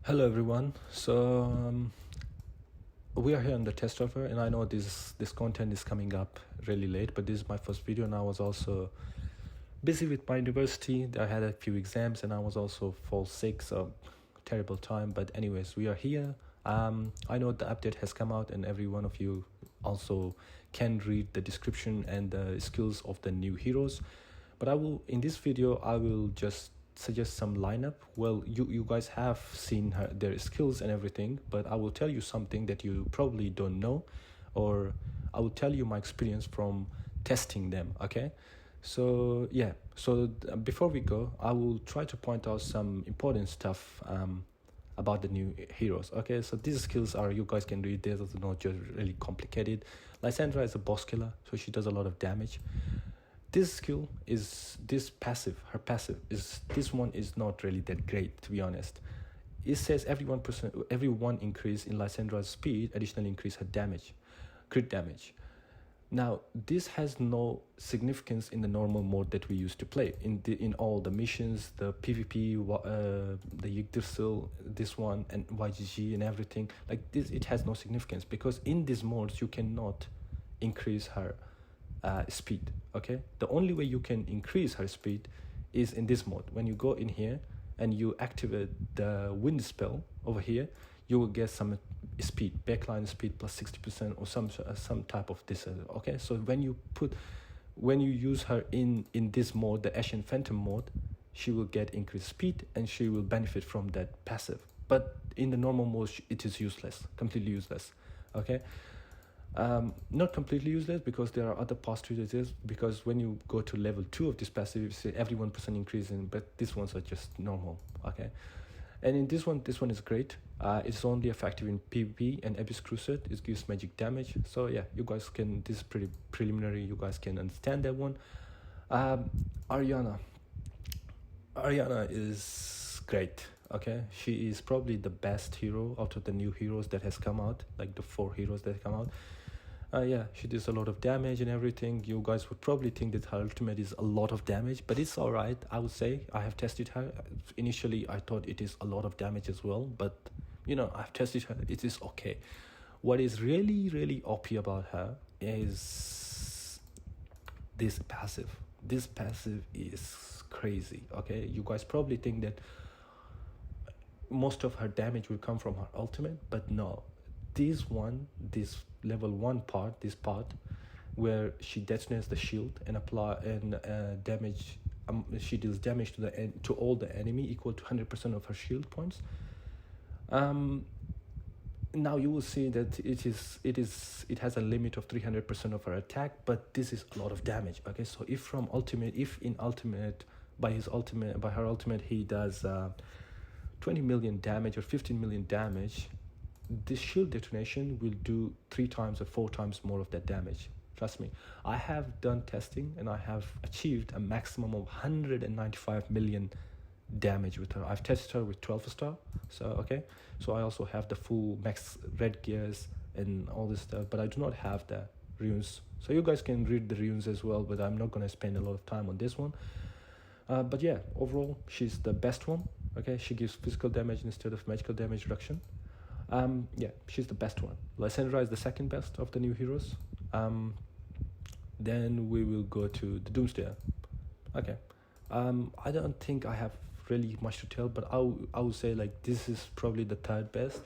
Hello everyone. We are here on the test server, and I know this content is coming up really late, but this is my first video, and I was also busy with my university. I had a few exams, and I was also fall sick, so terrible time. But anyways, we are here. I know the update has come out, and every one of you also can read the description and the skills of the new heroes. But in this video, I will just suggest some lineup. Well, you guys have seen their skills and everything, but I will tell you something that you probably don't know, or I will tell you my experience from testing them. Okay, so yeah, before we go, I will try to point out some important stuff about the new heroes. Okay, so these skills are, you guys can read, they're not just really complicated. Lysandra is a boss killer, so she does a lot of damage. This skill is this passive, her passive is, this one is not really that great, to be honest. It says every 1% increase in Lysandra's speed additionally increase her damage, crit damage. Now this has no significance in the normal mode that we used to play in all the missions, the PvP, the Yggdrasil, this one, and YGG and everything like this. It has no significance because in these modes you cannot increase her speed. Okay, the only way you can increase her speed is in this mode. When you go in here and you activate the wind spell over here, you will get some speed, backline speed plus 60% or some type of this. Okay, so when you use her in this mode, the Ashen Phantom mode, she will get increased speed and she will benefit from that passive. But in the normal mode, it is useless, completely useless. Okay, not completely useless because there are other possibilities, because when you go to level 2 of this passive, you see every 1% increase in, but these ones are just normal. Okay, and in this one is great. It's only effective in PvP and Abyss Crusade. It gives magic damage. So yeah, you guys can, this is pretty preliminary, you guys can understand that one. Ariana is great. Okay, she is probably the best hero out of the new heroes that has come out, like the 4 heroes that come out. Yeah, she does a lot of damage and everything. You guys would probably think that her ultimate is a lot of damage, but it's all right, I would say. I have tested her. Initially I thought it is a lot of damage as well, but you know, I've tested her, it is okay. What is really OP about her is this passive. This passive is crazy. Okay, you guys probably think that most of her damage will come from her ultimate, but no. This level 1 part, this part where she detonates the shield and damage, she deals damage to all the enemy equal to 100% of her shield points. Now you will see that it has a limit of 300% of her attack, but this is a lot of damage. Okay, so if by her ultimate he does 20 million damage or 15 million damage, this shield detonation will do 3 times or 4 times more of that damage. Trust me, I have done testing and I have achieved a maximum of 195 million damage with her. I've tested her with 12 star, so okay, so I also have the full max red gears and all this stuff, but I do not have the runes. So you guys can read the runes as well, but I'm not going to spend a lot of time on this one. But yeah, overall she's the best one. Okay, she gives physical damage instead of magical damage reduction. Yeah, she's the best one. Lysandra is the second best of the new heroes. Then we will go to the Doomsday. Okay, I don't think I have really much to tell, but I would say like this is probably the third best.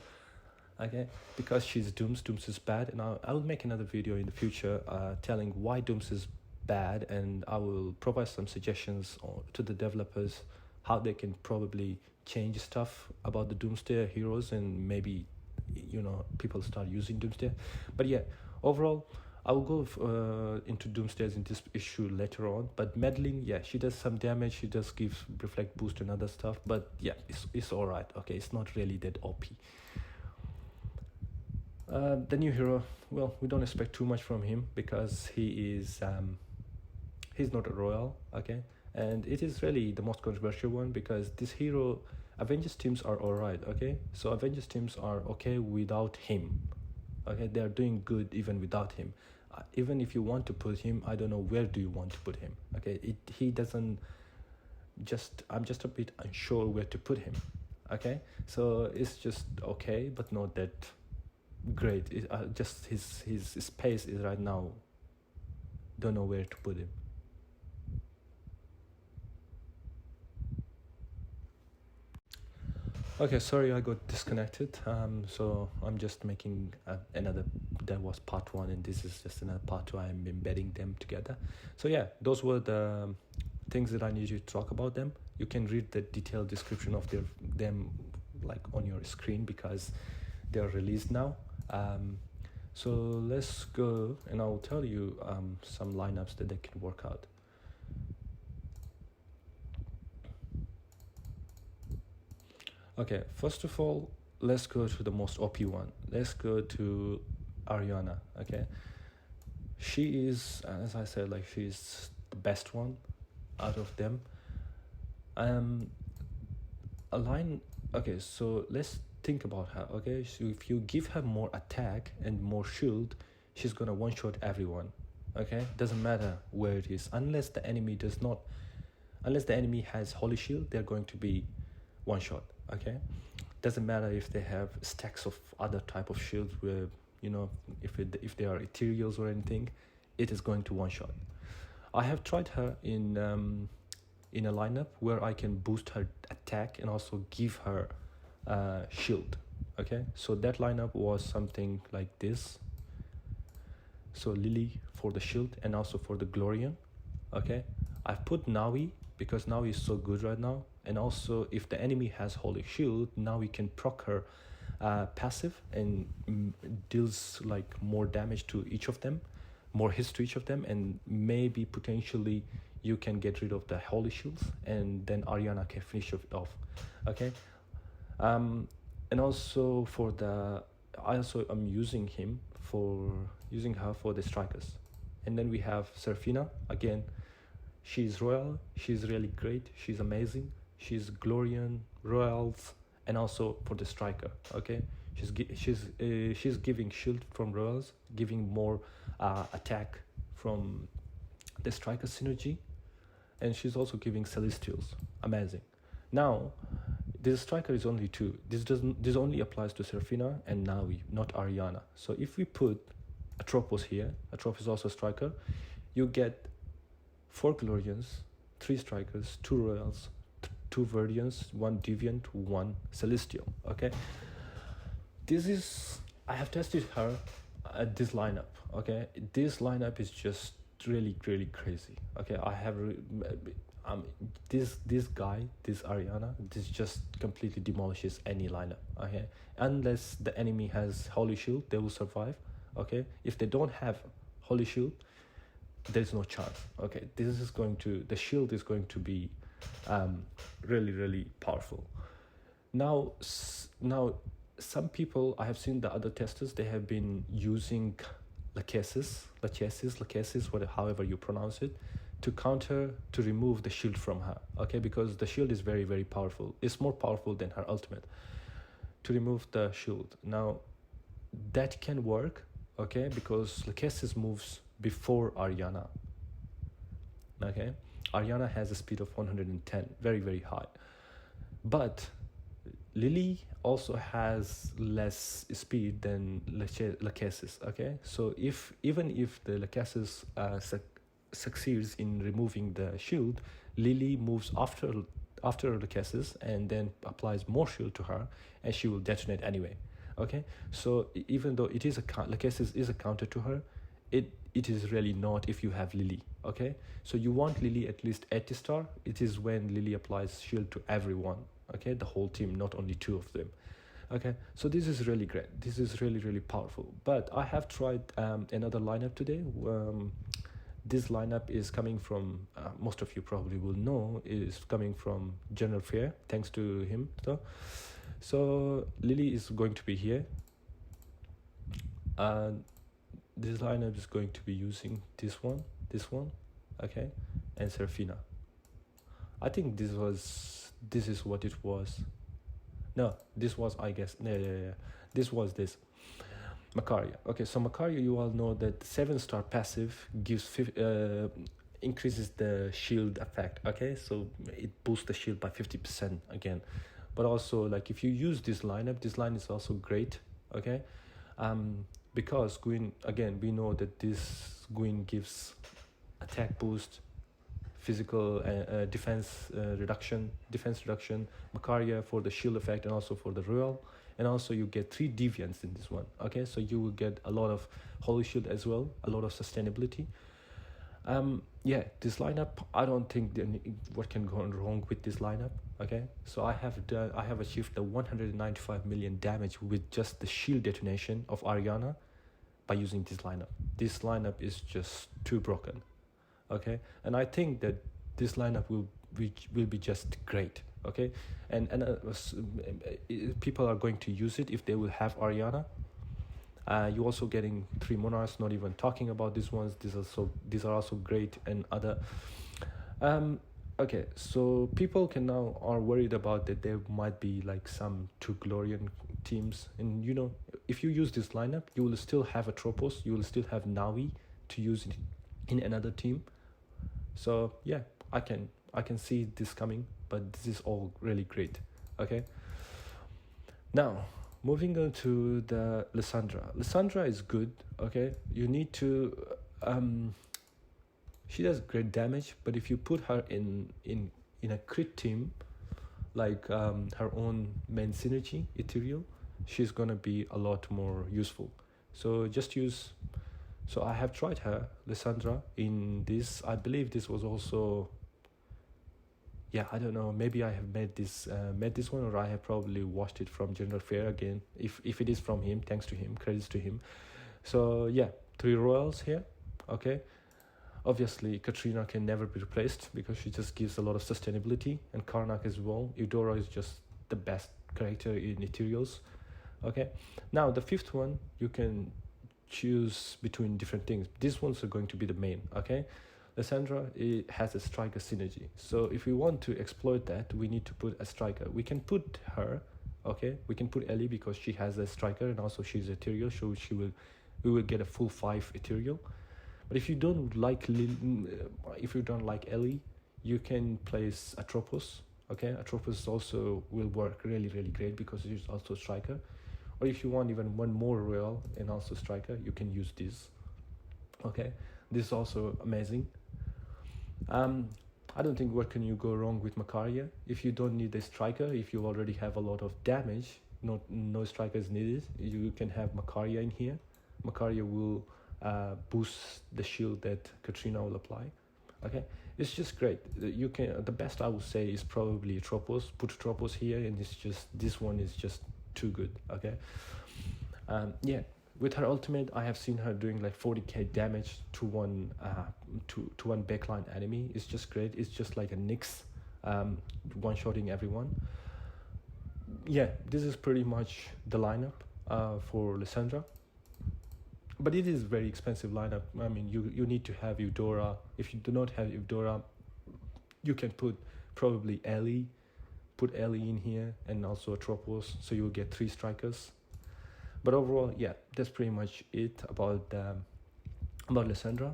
Okay, because she's Dooms is bad, and I will make another video in the future telling why Dooms is bad, and I will provide some suggestions to the developers how they can probably change stuff about the Doomsday heroes, and maybe, you know, people start using Doomsday. But yeah, overall I will go into Doomsdays in this issue later on. But Madelline, yeah, she does some damage, she does give reflect boost and other stuff, but yeah, it's all right. Okay, it's not really that OP. The new hero, well, we don't expect too much from him because he's not a royal. Okay, and it is really the most controversial one because this hero, Avengers teams are alright. Okay, so Avengers teams are okay without him. Okay, they are doing good even without him. Even if you want to put him, I don't know where do you want to put him. Okay, he doesn't, I'm just a bit unsure where to put him. Okay, so it's just okay, but not that great. Just his space is right now, don't know where to put him. Okay, sorry, I got disconnected. So I'm just making another. That was part one, and this is just another part two. I'm embedding them together. So yeah, those were the things that I need you to talk about them. You can read the detailed description of them like on your screen because they are released now. So let's go, and I'll tell you some lineups that they can work out. Okay, first of all, let's go to the most OP one. Let's go to Ariana. Okay, she is, as I said, like she's the best one out of them. A line. Okay, so let's think about her. Okay, so if you give her more attack and more shield, she's gonna one shot everyone. Okay, doesn't matter where it is, unless the enemy does not, unless the enemy has holy shield, they're going to be one shot. Okay, doesn't matter if they have stacks of other type of shields where, you know, if they are ethereals or anything, it is going to one shot. I have tried her in a lineup where I can boost her attack and also give her shield. Okay, so that lineup was something like this. So Lily for the shield and also for the Glorian. Okay, I've put Navi because Navi is so good right now, and also if the enemy has holy shield, now we can proc her passive and deals like more damage to each of them, more hits to each of them, and maybe potentially you can get rid of the holy shields, and then Ariana can finish it off. Okay, and also for the, I also am using her for the strikers. And then we have Serafina again. She's royal, she's really great, she's amazing, she's Glorian, royals, and also for the striker. Okay, she's giving shield from royals, giving more attack from the striker synergy, and she's also giving celestials. Amazing. Now this striker is only two. This only applies to Serafina and Navi, not Ariana. So if we put Atropos here, Atropos is also a striker, you get 4 Glorians, 3 strikers, 2 royals, 2 Verdians, 1 deviant, 1 celestial. Okay, this is, I have tested her at this lineup. Okay, this lineup is just really crazy. Okay, I have this guy, this Ariana, this just completely demolishes any lineup. Okay, unless the enemy has holy shield, they will survive. Okay, if they don't have holy shield, there's no chance. Okay, this is going to, the shield is going to be really powerful. Now some people, I have seen the other testers, they have been using lachesis, however you pronounce it, to counter, to remove the shield from her. Okay, because the shield is very powerful. It's more powerful than her ultimate, to remove the shield. Now that can work. Okay, because lachesis moves before Ariana. Okay, Ariana has a speed of 110, very high, but Lily also has less speed than lachesis. Okay, so even if the lachesis succeeds in removing the shield, Lily moves after lachesis and then applies more shield to her, and she will detonate anyway. Okay, so even though it is lachesis is a counter to her, it is really not if you have Lily. Okay, so you want Lily at least 80 star. It is when Lily applies shield to everyone. Okay, the whole team, not only 2 of them. Okay, so this is really great. This is really powerful. But I have tried another lineup today. This lineup is coming from, most of you probably will know, is coming from General Fair, thanks to him. So Lily is going to be here. This lineup is going to be using this one, okay, and Serafina. I think this is what it was. No, this was, I guess, yeah. This was this. Macaria. Okay, so Macaria, you all know that 7-star passive gives increases the shield effect. Okay, so it boosts the shield by 50% again. But also, like, if you use this lineup, this line is also great, okay? Because Gwyn, again, we know that this Gwyn gives attack boost, physical defense reduction, Macaria for the shield effect, and also for the royal. And also you get 3 deviants in this one, okay? So you will get a lot of holy shield as well, a lot of sustainability. Yeah, this lineup, I don't think what can go wrong with this lineup, okay? So I have achieved the 195 million damage with just the shield detonation of Ariana by using this lineup. This lineup is just too broken, okay? And I think that this lineup will be just great, okay? And people are going to use it if they will have Ariana. You're also getting 3 monarchs, not even talking about these ones. These are also great. And other okay, so people are worried about that there might be like some 2 Glorian teams, and you know, if you use this lineup, you will still have a Tropos, you will still have Navi to use it in another team. So yeah, I can see this coming, but this is all really great, okay? Now, moving on to the Lysandra. Lysandra is good, okay? You need to... she does great damage, but if you put her in a crit team, like her own main synergy, Ethereal, she's gonna be a lot more useful. So just use... So I have tried her, Lysandra, in this. I believe this was also... Yeah, I don't know. Maybe I have made this one, or I have probably watched it from General Fair again. If it is from him, thanks to him, credits to him. So yeah, 3 royals here. Okay. Obviously, Katrina can never be replaced because she just gives a lot of sustainability, and Karnak as well. Eudora is just the best character in Ethereals. Okay. Now the 5th one, you can choose between different things. These ones are going to be the main. Okay. Lysandra, it has a striker synergy. So if we want to exploit that, we need to put a striker. We can put her, okay? We can put Ellie because she has a striker, and also she's ethereal, so we will get a full 5 ethereal. But if you don't like Ellie, you can place Atropos, okay? Atropos also will work really, really great because she's also striker. Or if you want even one more royal and also striker, you can use this, okay? This is also amazing. I don't think what can you go wrong with Macaria. If you don't need a striker, if you already have a lot of damage, no striker is needed, you can have Macaria in here. Macaria will boost the shield that Katrina will apply. Okay, it's just great. The best I would say is probably Tropos. Put Tropos here, and it's just, this one is just too good. Okay, yeah. With her ultimate, I have seen her doing like 40k damage to one backline enemy. It's just great. It's just like a Nyx, one-shotting everyone. Yeah, this is pretty much the lineup for Lysandra. But it is very expensive lineup. I mean, you need to have Eudora. If you do not have Eudora, you can put probably Ellie. Put Ellie in here, and also Tropos, so you'll get 3 strikers. But overall, yeah, that's pretty much it about Lysandra.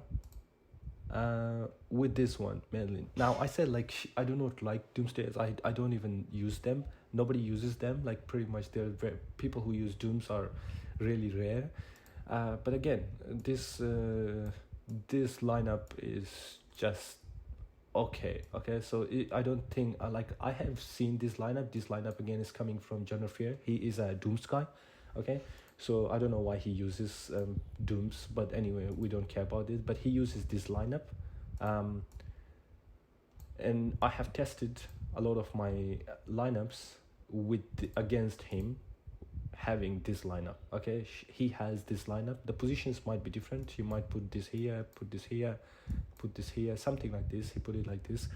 With this one, Madelline. Now, I said like I do not like Doomsdays. I don't even use them. Nobody uses them. Like pretty much, people who use Dooms are really rare. But again, this lineup is just okay. So I don't think I have seen this lineup. This lineup again is coming from General Fear. He is a Doomsky. Okay, so I don't know why he uses Dooms, but anyway, we don't care about it. But he uses this lineup, and I have tested a lot of my lineups against him having this lineup. Okay, he has this lineup. The positions might be different. You might put this here, put this here, put this here, something like this. He put it like this.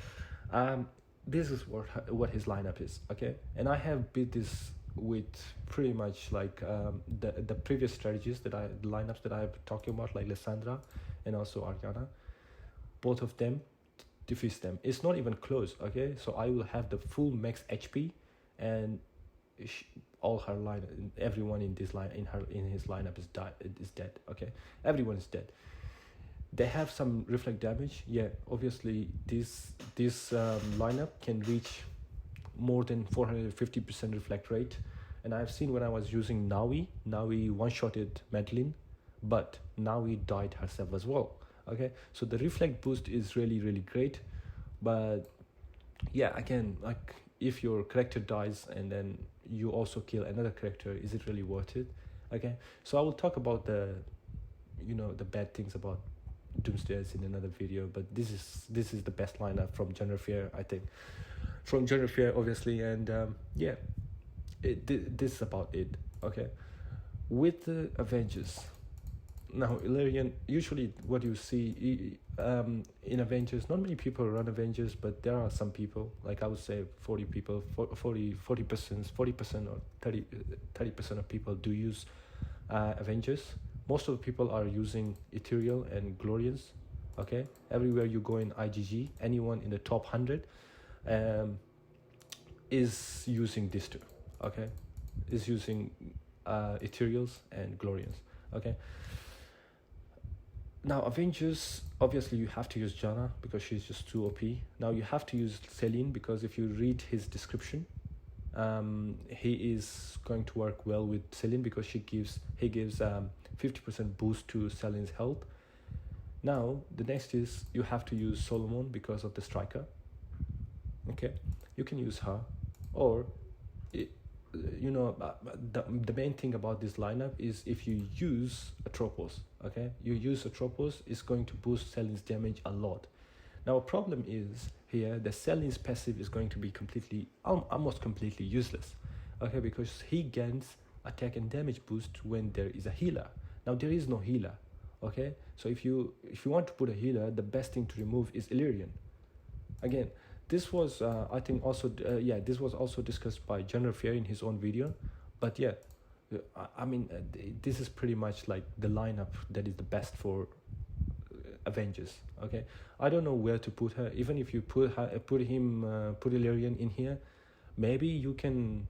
This is what his lineup is. Okay, and I have beat this with pretty much like the previous strategies the lineups that I'm talking about, like Lysandra and also Ariana. Both of them defeats them. It's not even close. Okay, so I will have the full max HP, and all her line, everyone in this line in his lineup is dead. Okay, everyone is dead. They have some reflect damage. Yeah, obviously this lineup can reach more than 450% reflect rate. And I've seen when I was using Nawi one-shotted Madelline, but Nawi died herself as well. Okay, so the reflect boost is really, really great. But yeah, again, like if your character dies and then you also kill another character, is it really worth it? Okay, so I will talk about the bad things about Doomsdayers in another video, but this is the best lineup from Genre Fear, I think, from Genre Fear, obviously. And yeah, this is about it. Okay, with the Avengers now, Elyrian, usually what you see in Avengers, not many people run Avengers, but there are some people, like I would say 40 people, 40% or 30% of people do use Avengers. Most of the people are using Ethereal and Glorians. Okay, everywhere you go in IGG, anyone in the top 100 is using these two. Okay, is using Ethereals and Glorians. Okay, now Avengers, obviously you have to use Janna because she's just too OP. Now you have to use Selene because if you read his description, he is going to work well with Selene because he gives 50% boost to Selene's health. Now the next is you have to use Solomon because of the striker. Okay, you can use her, or the main thing about this lineup is if you use Atropos, okay, you use Atropos, is going to boost Selene's damage a lot. Now a problem is here the Selene's passive is going to be almost completely useless, okay, because he gains attack and damage boost when there is a healer. Now there is no healer, okay, so if you want to put a healer, the best thing to remove is Elyrian. Again, this was I think also this was also discussed by Genre Fear in his own video, but yeah, I mean this is pretty much like the lineup that is the best for Avengers. Okay, I don't know where to put her. Even if you put Elyrian in here, maybe you can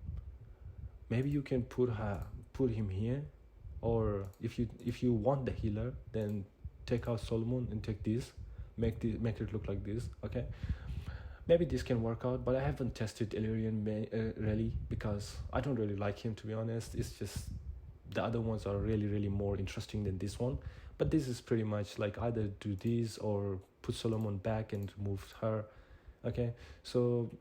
put him here, or if you want the healer, then take out Solomon and take this, make it look like this. Okay, maybe this can work out, but I haven't tested Elyrian really because I don't really like him, to be honest. It's just the other ones are really, really more interesting than this one. But this is pretty much like either do this or put Solomon back and move her. Okay, so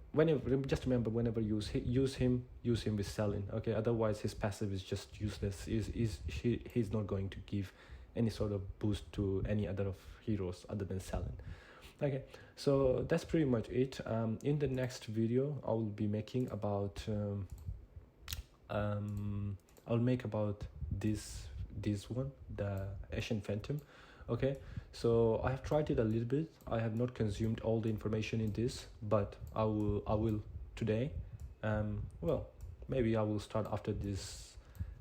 just remember, whenever you use him with Selene. Okay, otherwise his passive is just useless. He's not going to give any sort of boost to any other of heroes other than Selene. Okay, so that's pretty much it. In the next video I will be making about I'll make about this one, the Asian Phantom. Okay, so I have tried it a little bit. I have not consumed all the information in this, but I will today. Well, maybe I will start after this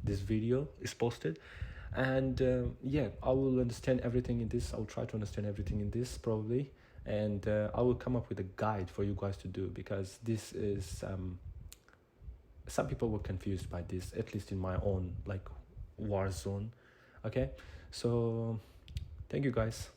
video is posted. And yeah, I will understand everything in this. I'll try to understand everything in this probably, and I will come up with a guide for you guys to do, because this is some people were confused by this, at least in my own like war zone. Okay, so thank you guys.